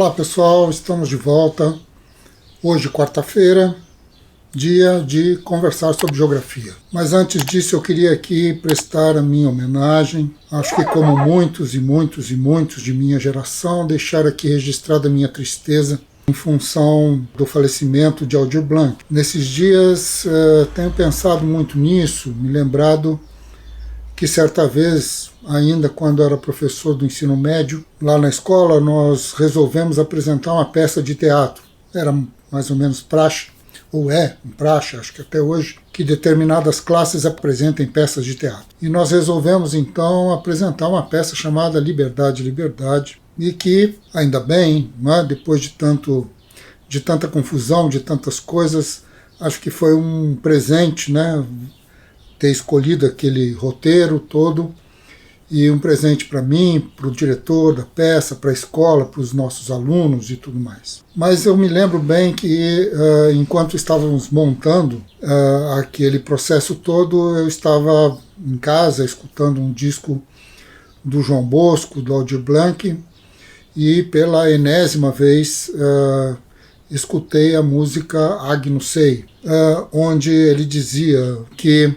Olá pessoal, estamos de volta. Hoje, quarta-feira, dia de conversar sobre geografia. Mas antes disso, eu queria aqui prestar a minha homenagem. Acho que como muitos de minha geração, deixar aqui registrada a minha tristeza em função do falecimento de Aldir Blanc. Nesses dias, tenho pensado muito nisso, me lembrado que certa vez, ainda quando era professor do ensino médio, lá na escola nós resolvemos apresentar uma peça de teatro. Era mais ou menos praxe, ou é um praxe, acho que até hoje, que determinadas classes apresentem peças de teatro. E nós resolvemos então apresentar uma peça chamada Liberdade, Liberdade, e que, ainda bem, né, depois de tanta confusão, de tantas coisas, acho que foi um presente, né, ter escolhido aquele roteiro todo, e um presente para mim, para o diretor da peça, para a escola, para os nossos alunos e tudo mais. Mas eu me lembro bem que, enquanto estávamos montando aquele processo todo, eu estava em casa escutando um disco do João Bosco, do Aldir Blanc, e pela enésima vez escutei a música Agnus Sei, onde ele dizia que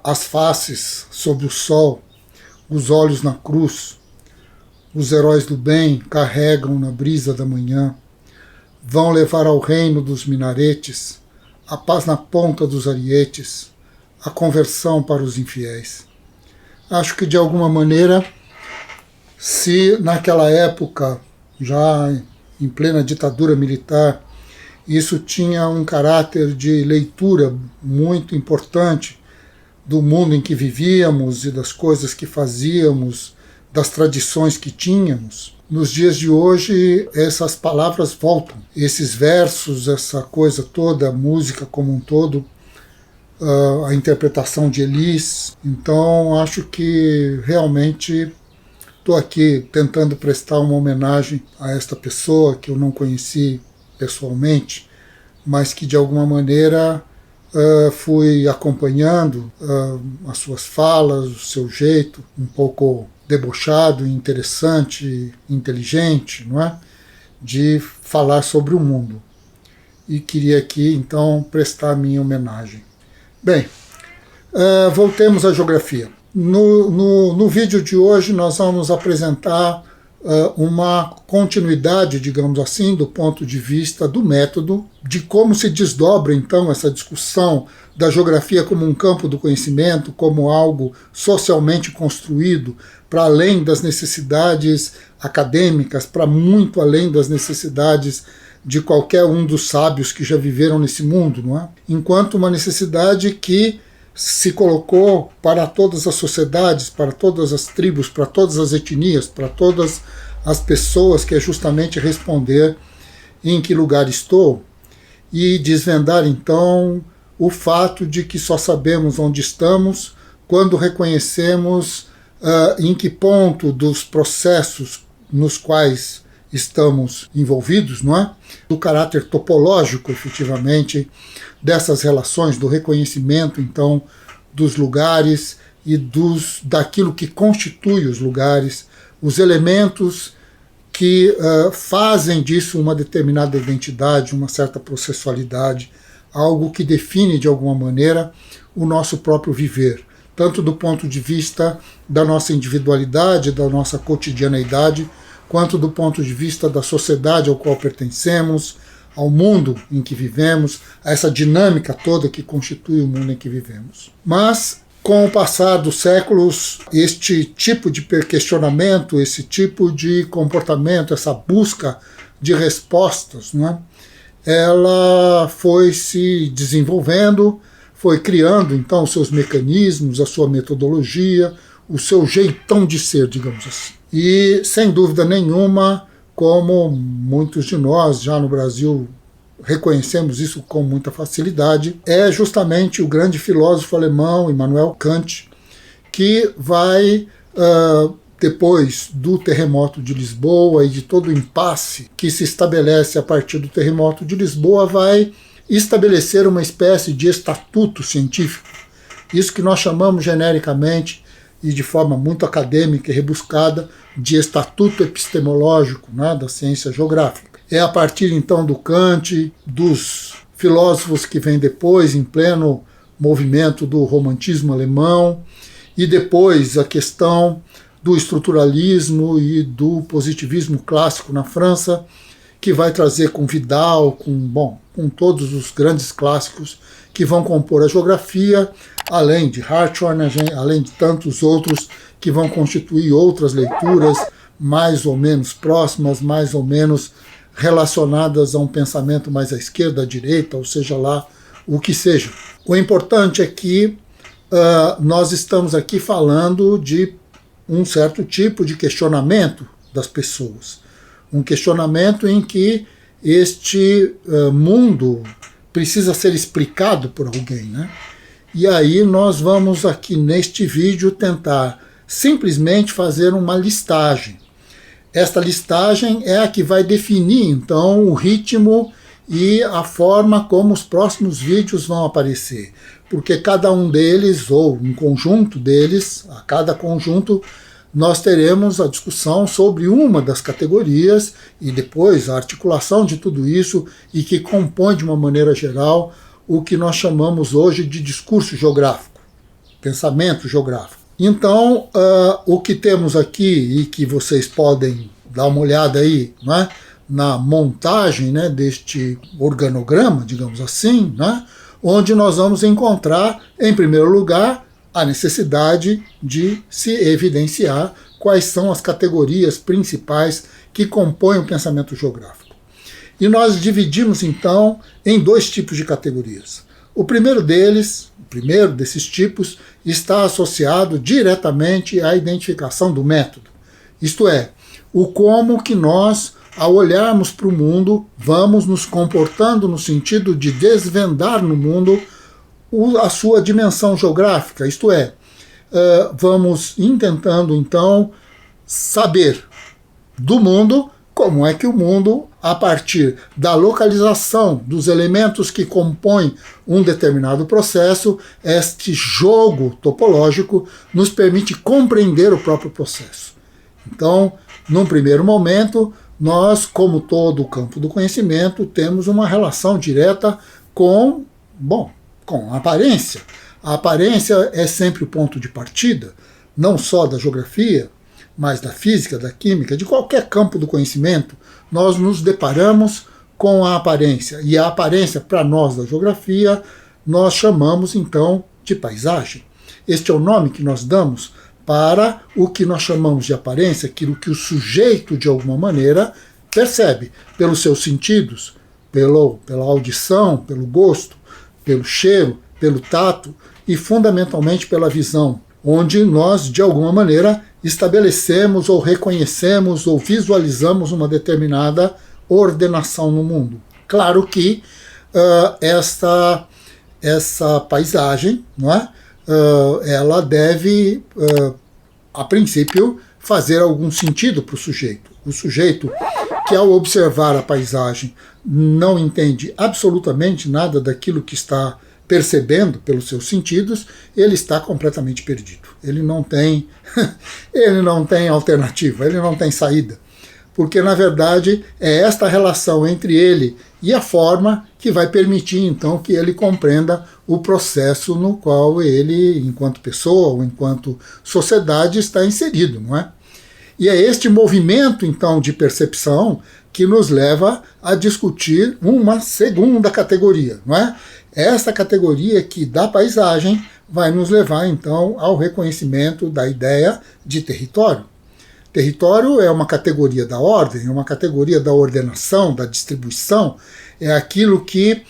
as faces sob o sol, os olhos na cruz, os heróis do bem carregam na brisa da manhã, vão levar ao reino dos minaretes, a paz na ponta dos arietes, a conversão para os infiéis. Acho que de alguma maneira, se naquela época, já em plena ditadura militar, isso tinha um caráter de leitura muito importante do mundo em que vivíamos e das coisas que fazíamos, das tradições que tínhamos. Nos dias de hoje, essas palavras voltam. Esses versos, essa coisa toda, a música como um todo, a interpretação de Elis. Então, acho que realmente estou aqui tentando prestar uma homenagem a esta pessoa que eu não conheci pessoalmente, mas que de alguma maneira fui acompanhando as suas falas, o seu jeito, um pouco debochado, interessante, inteligente, não é? De falar sobre o mundo. E queria aqui, então, prestar a minha homenagem. Bem, voltemos à geografia. No vídeo de hoje nós vamos apresentar uma continuidade, digamos assim, do ponto de vista do método, de como se desdobra então essa discussão da geografia como um campo do conhecimento, como algo socialmente construído para além das necessidades acadêmicas, para muito além das necessidades de qualquer um dos sábios que já viveram nesse mundo, não é? Enquanto uma necessidade que se colocou para todas as sociedades, para todas as tribos, para todas as etnias, para todas as pessoas, que é justamente responder em que lugar estou e desvendar então o fato de que só sabemos onde estamos quando reconhecemos em que ponto dos processos nos quais estamos envolvidos, não é? Do caráter topológico, efetivamente, dessas relações, do reconhecimento, então, dos lugares e daquilo que constitui os lugares, os elementos que fazem disso uma determinada identidade, uma certa processualidade, algo que define, de alguma maneira, o nosso próprio viver, tanto do ponto de vista da nossa individualidade, da nossa cotidianeidade, quanto do ponto de vista da sociedade ao qual pertencemos, ao mundo em que vivemos, a essa dinâmica toda que constitui o mundo em que vivemos. Mas, com o passar dos séculos, este tipo de questionamento, esse tipo de comportamento, essa busca de respostas, né, ela foi se desenvolvendo, foi criando então os seus mecanismos, a sua metodologia, o seu jeitão de ser, digamos assim. E, sem dúvida nenhuma, como muitos de nós já no Brasil reconhecemos isso com muita facilidade, é justamente o grande filósofo alemão Immanuel Kant que vai, depois do terremoto de Lisboa e de todo o impasse que se estabelece a partir do terremoto de Lisboa, vai estabelecer uma espécie de estatuto científico, isso que nós chamamos genericamente e de forma muito acadêmica e rebuscada de estatuto epistemológico, né, da ciência geográfica. É a partir então do Kant, dos filósofos que vêm depois, em pleno movimento do romantismo alemão, e depois a questão do estruturalismo e do positivismo clássico na França, que vai trazer com Vidal, com todos os grandes clássicos que vão compor a geografia, além de Hartshorne, além de tantos outros que vão constituir outras leituras mais ou menos próximas, mais ou menos relacionadas a um pensamento mais à esquerda, à direita, ou seja lá o que seja. O importante é que nós estamos aqui falando de um certo tipo de questionamento das pessoas. Um questionamento em que este mundo precisa ser explicado por alguém, né? E aí nós vamos aqui neste vídeo tentar simplesmente fazer uma listagem. Esta listagem é a que vai definir então o ritmo e a forma como os próximos vídeos vão aparecer. Porque cada um deles, ou um conjunto deles, a cada conjunto, nós teremos a discussão sobre uma das categorias e depois a articulação de tudo isso e que compõe de uma maneira geral o que nós chamamos hoje de discurso geográfico, pensamento geográfico. Então, o que temos aqui e que vocês podem dar uma olhada aí, né, na montagem, né, deste organograma, digamos assim, né, onde nós vamos encontrar, em primeiro lugar, a necessidade de se evidenciar quais são as categorias principais que compõem o pensamento geográfico. E nós dividimos, então, em dois tipos de categorias. O primeiro desses tipos, está associado diretamente à identificação do método. Isto é, o como que nós, ao olharmos para o mundo, vamos nos comportando no sentido de desvendar no mundo a sua dimensão geográfica, isto é, vamos tentando então saber do mundo como é que o mundo, a partir da localização dos elementos que compõem um determinado processo, este jogo topológico nos permite compreender o próprio processo. Então, num primeiro momento, nós, como todo o campo do conhecimento, temos uma relação direta com a aparência. A aparência é sempre o ponto de partida, não só da geografia, mas da física, da química, de qualquer campo do conhecimento. Nós nos deparamos com a aparência. E a aparência, para nós da geografia, nós chamamos então de paisagem. Este é o nome que nós damos para o que nós chamamos de aparência, aquilo que o sujeito, de alguma maneira, percebe pelos seus sentidos, pela audição, pelo gosto, pelo cheiro, pelo tato e fundamentalmente pela visão, onde nós, de alguma maneira, estabelecemos ou reconhecemos ou visualizamos uma determinada ordenação no mundo. Claro que essa paisagem, não é? Ela deve, a princípio, fazer algum sentido para o sujeito. O sujeito que, ao observar a paisagem, não entende absolutamente nada daquilo que está percebendo pelos seus sentidos, ele está completamente perdido. Ele não tem alternativa, ele não tem saída. Porque, na verdade, é esta relação entre ele e a forma que vai permitir, então, que ele compreenda o processo no qual ele, enquanto pessoa ou enquanto sociedade, está inserido, não é? E é este movimento, então, de percepção que nos leva a discutir uma segunda categoria, não é? Essa categoria aqui da paisagem vai nos levar, então, ao reconhecimento da ideia de território. Território é uma categoria da ordem, é uma categoria da ordenação, da distribuição, é aquilo que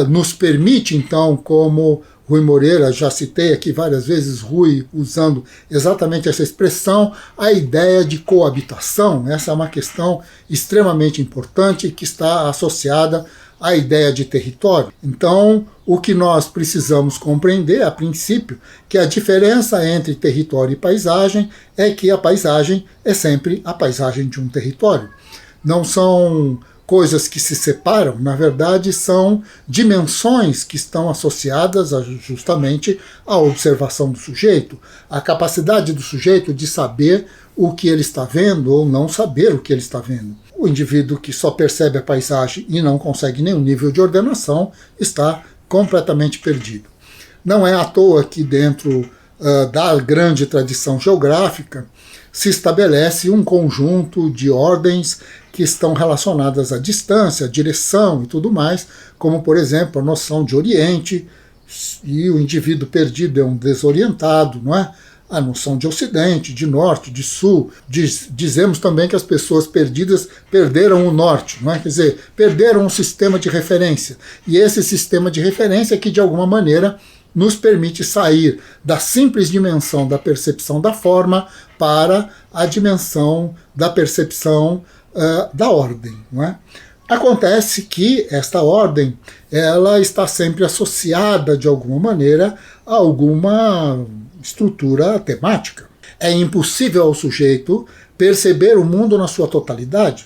nos permite, então, como Rui Moreira, já citei aqui várias vezes Rui usando exatamente essa expressão, a ideia de coabitação. Essa é uma questão extremamente importante que está associada à ideia de território. Então, o que nós precisamos compreender, a princípio, que a diferença entre território e paisagem é que a paisagem é sempre a paisagem de um território. Não são coisas que se separam, na verdade, são dimensões que estão associadas justamente à observação do sujeito, à capacidade do sujeito de saber o que ele está vendo ou não saber o que ele está vendo. O indivíduo que só percebe a paisagem e não consegue nenhum nível de ordenação está completamente perdido. Não é à toa que dentro da grande tradição geográfica se estabelece um conjunto de ordens que estão relacionadas à distância, à direção e tudo mais, como, por exemplo, a noção de Oriente, e o indivíduo perdido é um desorientado, não é? A noção de Ocidente, de Norte, de Sul. Dizemos também que as pessoas perdidas perderam o Norte, não é? Quer dizer, perderam um sistema de referência. E esse sistema de referência é que, de alguma maneira, nos permite sair da simples dimensão da percepção da forma para a dimensão da percepção da ordem. Não é? Acontece que esta ordem ela está sempre associada, de alguma maneira, a alguma estrutura temática. É impossível ao sujeito perceber o mundo na sua totalidade.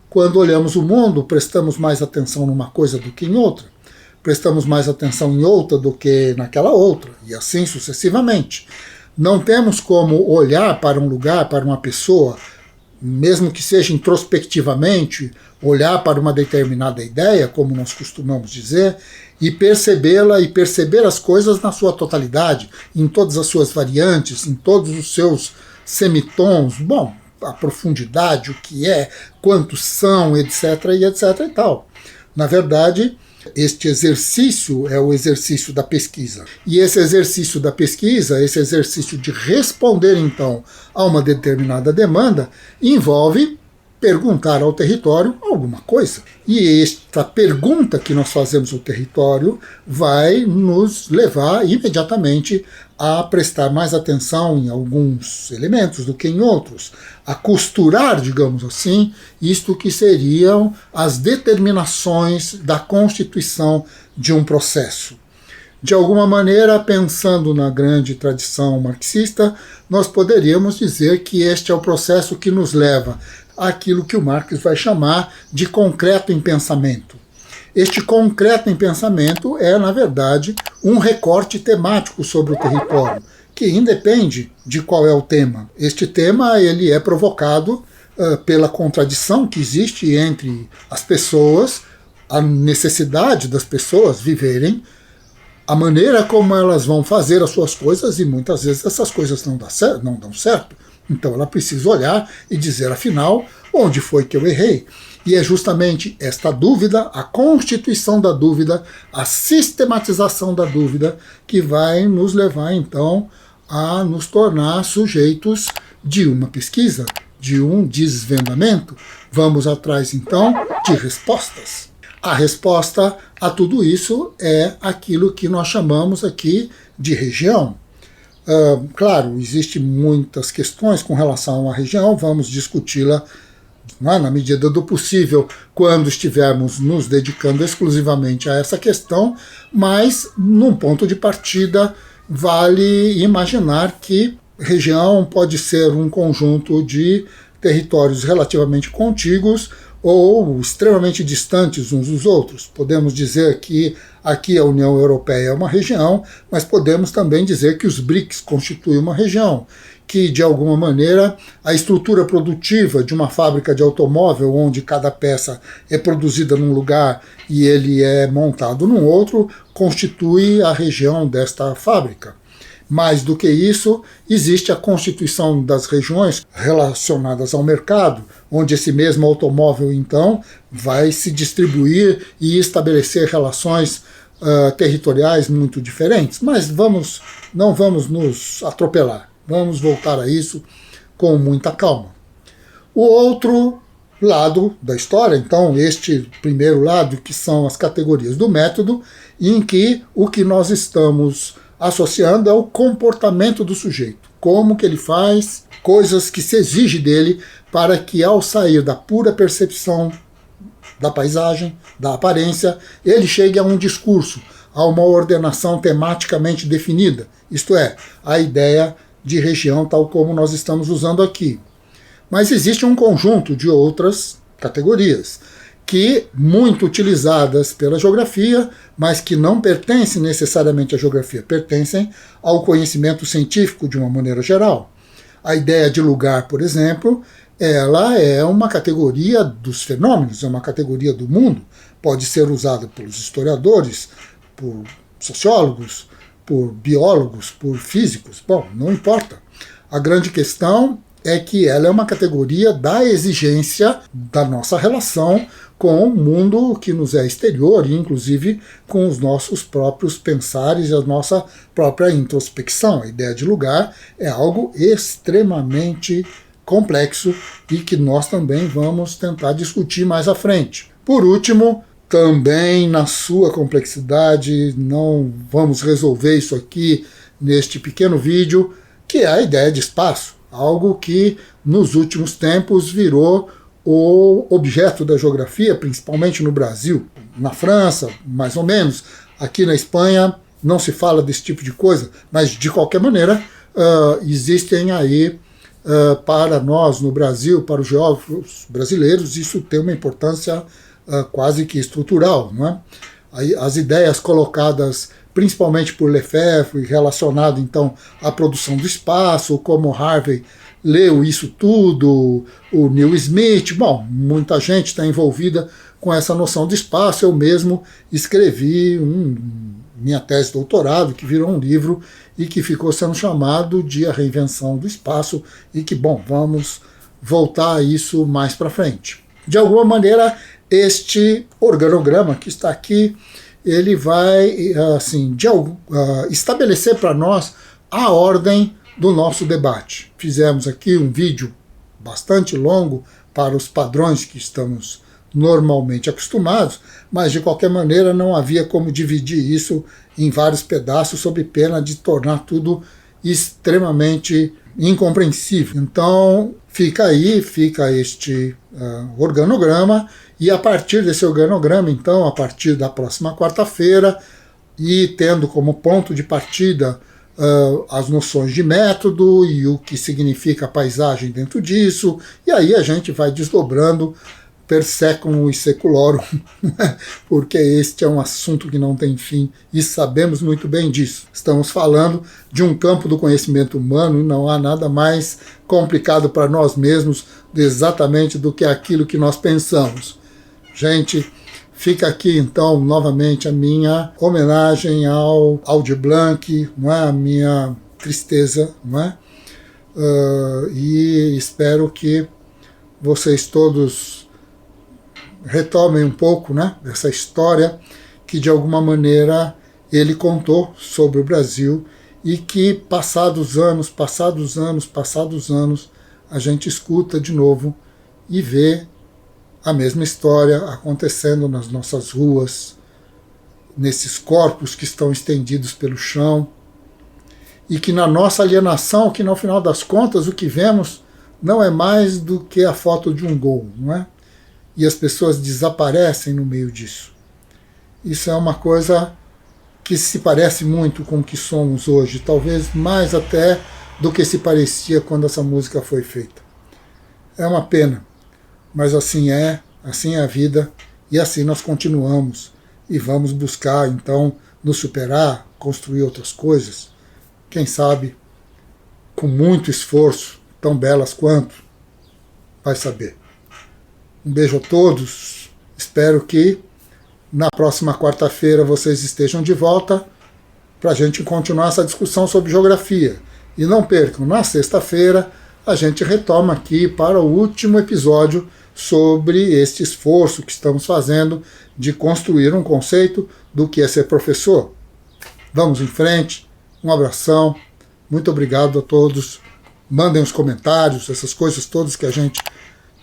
Quando olhamos o mundo, prestamos mais atenção numa coisa do que em outra. Prestamos mais atenção em outra do que naquela outra, e assim sucessivamente. Não temos como olhar para um lugar, para uma pessoa, mesmo que seja introspectivamente, olhar para uma determinada ideia, como nós costumamos dizer, e percebê-la e perceber as coisas na sua totalidade, em todas as suas variantes, em todos os seus semitons, bom, a profundidade, o que é, quantos são, etc. e etc. e tal. Na verdade, este exercício é o exercício da pesquisa. E esse exercício da pesquisa, esse exercício de responder, então, a uma determinada demanda, envolve perguntar ao território alguma coisa. E esta pergunta que nós fazemos ao território vai nos levar imediatamente a prestar mais atenção em alguns elementos do que em outros, a costurar, digamos assim, isto que seriam as determinações da constituição de um processo. De alguma maneira, pensando na grande tradição marxista, nós poderíamos dizer que este é o processo que nos leva àquilo que o Marx vai chamar de concreto em pensamento. Este concreto em pensamento é, na verdade, um recorte temático sobre o território, que independe de qual é o tema. Este tema ele é provocado pela contradição que existe entre as pessoas, a necessidade das pessoas viverem, a maneira como elas vão fazer as suas coisas, e muitas vezes essas coisas não dão certo. Então ela precisa olhar e dizer, afinal, onde foi que eu errei? E é justamente esta dúvida, a constituição da dúvida, a sistematização da dúvida, que vai nos levar, então, a nos tornar sujeitos de uma pesquisa, de um desvendamento. Vamos atrás, então, de respostas. A resposta a tudo isso é aquilo que nós chamamos aqui de região. Claro, existem muitas questões com relação à região, vamos discuti-la na medida do possível quando estivermos nos dedicando exclusivamente a essa questão, mas num ponto de partida vale imaginar que região pode ser um conjunto de territórios relativamente contíguos ou extremamente distantes uns dos outros. Podemos dizer que aqui a União Europeia é uma região, mas podemos também dizer que os BRICS constituem uma região, que de alguma maneira a estrutura produtiva de uma fábrica de automóvel, onde cada peça é produzida num lugar e ele é montado num outro, constitui a região desta fábrica. Mais do que isso, existe a constituição das regiões relacionadas ao mercado, onde esse mesmo automóvel, então, vai se distribuir e estabelecer relações territoriais muito diferentes. Mas não vamos nos atropelar, vamos voltar a isso com muita calma. O outro lado da história, então, este primeiro lado, que são as categorias do método, em que o que nós estamos associando é o comportamento do sujeito, como que ele faz, coisas que se exige dele para que ao sair da pura percepção da paisagem, da aparência, ele chegue a um discurso, a uma ordenação tematicamente definida, isto é, a ideia de região tal como nós estamos usando aqui. Mas existe um conjunto de outras categorias, que muito utilizadas pela geografia, mas que não pertencem necessariamente à geografia, pertencem ao conhecimento científico de uma maneira geral. A ideia de lugar, por exemplo, ela é uma categoria dos fenômenos, é uma categoria do mundo, pode ser usada pelos historiadores, por sociólogos, por biólogos, por físicos, bom, não importa. A grande questão é que ela é uma categoria da exigência da nossa relação com o mundo que nos é exterior, e inclusive com os nossos próprios pensares e a nossa própria introspecção. A ideia de lugar é algo extremamente complexo e que nós também vamos tentar discutir mais à frente. Por último, também na sua complexidade, não vamos resolver isso aqui neste pequeno vídeo, que é a ideia de espaço, algo que nos últimos tempos virou o objeto da geografia, principalmente no Brasil. Na França, mais ou menos, aqui na Espanha não se fala desse tipo de coisa, mas de qualquer maneira existem aí, para nós no Brasil, para os geógrafos brasileiros, isso tem uma importância quase que estrutural, não é? As ideias colocadas principalmente por Lefebvre, relacionado então à produção do espaço, como Harvey leu isso tudo, o Neil Smith, bom, muita gente está envolvida com essa noção de espaço. Eu mesmo escrevi minha tese de doutorado, que virou um livro e que ficou sendo chamado de A Reinvenção do Espaço, e que, bom, vamos voltar a isso mais para frente. De alguma maneira, este organograma que está aqui, ele vai assim, estabelecer para nós a ordem do nosso debate. Fizemos aqui um vídeo bastante longo para os padrões que estamos normalmente acostumados, mas de qualquer maneira não havia como dividir isso em vários pedaços sob pena de tornar tudo extremamente incompreensível. Então fica este organograma, e a partir desse organograma, então, a partir da próxima quarta-feira, e tendo como ponto de partida as noções de método e o que significa paisagem dentro disso, e aí a gente vai desdobrando per seculum e seculorum, porque este é um assunto que não tem fim e sabemos muito bem disso. Estamos falando de um campo do conhecimento humano e não há nada mais complicado para nós mesmos exatamente do que aquilo que nós pensamos. Gente, fica aqui então novamente a minha homenagem ao Aldir Blanc, não é? A minha tristeza, não é? E espero que vocês todos retomem um pouco, né, dessa história que de alguma maneira ele contou sobre o Brasil, e que passados anos, a gente escuta de novo e vê a mesma história acontecendo nas nossas ruas, nesses corpos que estão estendidos pelo chão, e que na nossa alienação, que no final das contas o que vemos não é mais do que a foto de um gol, não é? E as pessoas desaparecem no meio disso. Isso é uma coisa que se parece muito com o que somos hoje, talvez mais até do que se parecia quando essa música foi feita. É uma pena, mas assim é a vida, e assim nós continuamos, e vamos buscar então nos superar, construir outras coisas, quem sabe com muito esforço, tão belas quanto, vai saber. Um beijo a todos, espero que na próxima quarta-feira vocês estejam de volta para a gente continuar essa discussão sobre geografia. E não percam, na sexta-feira a gente retoma aqui para o último episódio sobre este esforço que estamos fazendo de construir um conceito do que é ser professor. Vamos em frente, um abração, muito obrigado a todos, mandem os comentários, essas coisas todas que a gente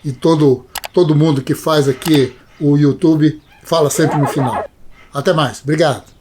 e todo mundo que faz aqui o YouTube fala sempre no final. Até mais, obrigado.